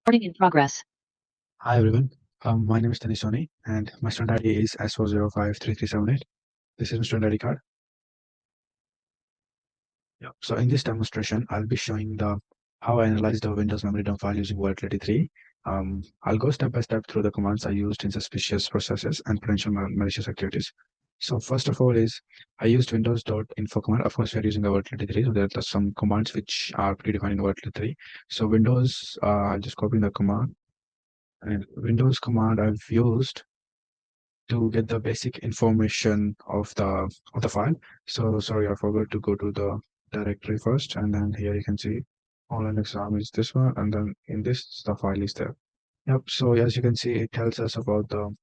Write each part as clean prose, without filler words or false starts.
Recording in progress. Hi everyone, my name is Tanis Soni and my student ID is S4053378. This is my student ID card. Yeah. So in this demonstration, I'll be showing the how I analyze the Windows memory dump file using Volatility 3. I'll go step by step through the commands I used in suspicious processes and potential malicious activities. So first of all is I used windows.info command. Of course, we are using the Volatility 3, so there are some commands which are predefined in Volatility 3. So Windows, I'll just copy the command. And Windows command I've used to get the basic information of the file. So sorry, I forgot to go to the directory first, and then here you can see online exam is this one, and then in this the file is there. Yep. So as you can see, it tells us about the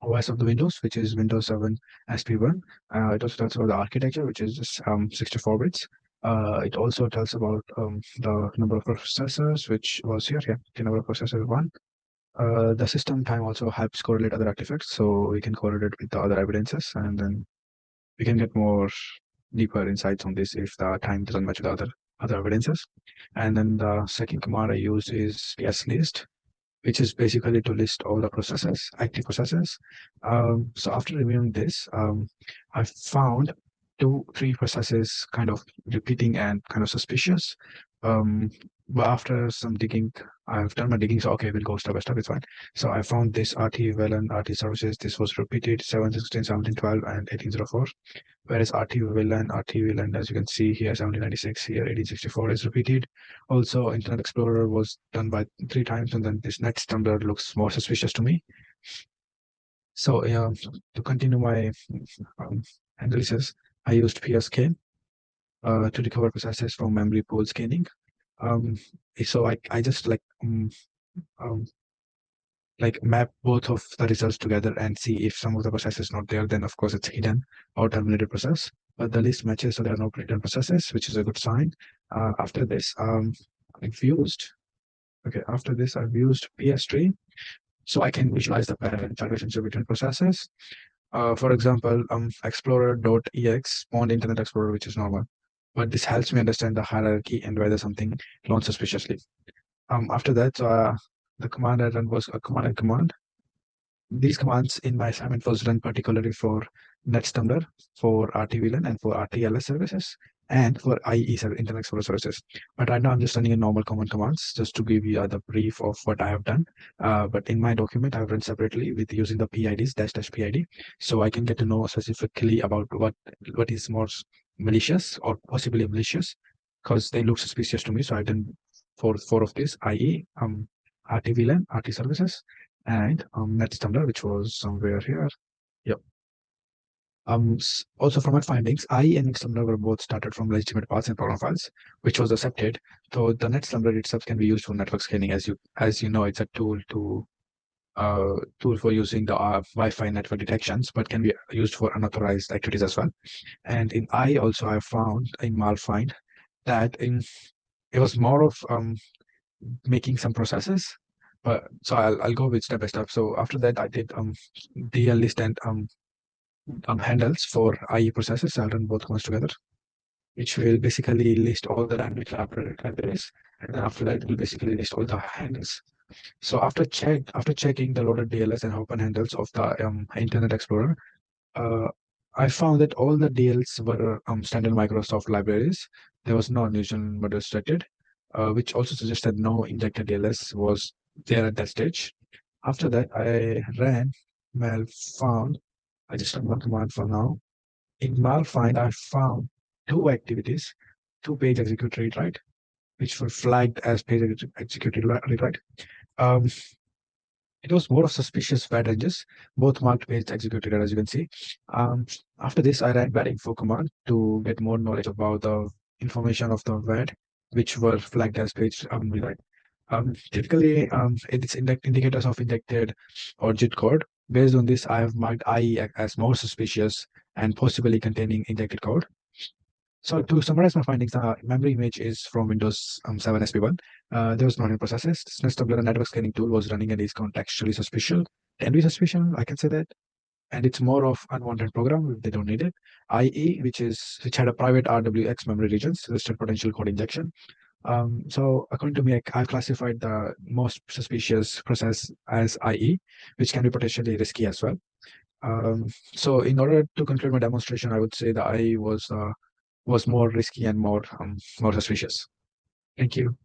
OS of the Windows, which is Windows 7 SP1. It also tells about the architecture, which is just 64 bits. It also tells about the number of processors, which was here. Yeah, the number of processors one. The system time also helps correlate other artifacts, so we can correlate with the other evidences, and then we can get more deeper insights on this if the time doesn't match the other evidences. And then the second command I use is pslist, which is basically to list all the processes, active processes. So after reviewing this, I found 3 processes kind of repeating and kind of suspicious. But after some digging, I've done my digging, so okay, we'll go step by step, it's fine. So I found this RT VLAN, RT services, this was repeated 716, 1712, and 1804. Whereas RT VLAN, as you can see here, 1796, here 1864 is repeated. Also, Internet Explorer was done by 3 times, and then this next number looks more suspicious to me. So to continue my um, analysis, I used PSK to recover processes from memory pool scanning. So I just um, map both of the results together and see if some of the process is not there, then of course it's hidden or terminated process. But the list matches, so there are no hidden processes, which is a good sign. After this, I've used after this I've used PS3, so I can visualize the parent relationship between processes. For example, Explorer.ex spawned Internet Explorer, which is normal, but this helps me understand the hierarchy and whether something launched suspiciously. After that, the command I ran was a command and command. These commands in my assignment was run particularly for NetStumbler, for RT-VLAN, and for RTLS services, and for IE Internet Explorer services. But right now I'm just running a normal command commands just to give you the brief of what I have done. But in my document, I've run separately with using the PIDs dash PID, so I can get to know specifically about what is more malicious or possibly malicious, because they look suspicious to me. So I've done four of these: IE, RT-VLAN, RT services, and NetStumbler, which was somewhere here. Yep. Also from my findings, IE and NetStumbler were both started from legitimate paths and program files, which was accepted. So the NetStumbler itself can be used for network scanning, as you know, it's a tool for using the Wi-Fi network detections, but can be used for unauthorized activities as well. And in IE also, I found in malfind that it was more of making some processes. But so I'll go with step by step. So after that, I did DL list and handles for IE processes. I'll run both commands together, which will basically list all the dynamic libraries, and then after that, it will basically list all the handles. So after checking the loaded DLS and open handles of the Internet Explorer, I found that all the DLs were standard Microsoft libraries. There was no unusual mode restricted, which also suggests that no injected DLS was there at that stage. After that, I ran malfound. I just run one command for now. In malfind, I found 2 activities, 2 page execute read write, which were flagged as page executed read write. It was more of suspicious bad edges, both marked page executed, as you can see. After this, I ran bad info command to get more knowledge about the information of the VAD, which were flagged as page rewrite. Typically, it's indicators of injected or JIT code. Based on this, I have marked IE as more suspicious and possibly containing injected code. So to summarize my findings, the memory image is from Windows 7 SP1. There was no hidden processes. NetStumbler network scanning tool was running and is contextually suspicious. Can be suspicious, I can say that. And it's more of unwanted program if they don't need it. IE, which had a private RWX memory regions, listed potential code injection. So according to me, I've classified the most suspicious process as IE, which can be potentially risky as well. So in order to conclude my demonstration, I would say the IE was more risky and more suspicious. Thank you.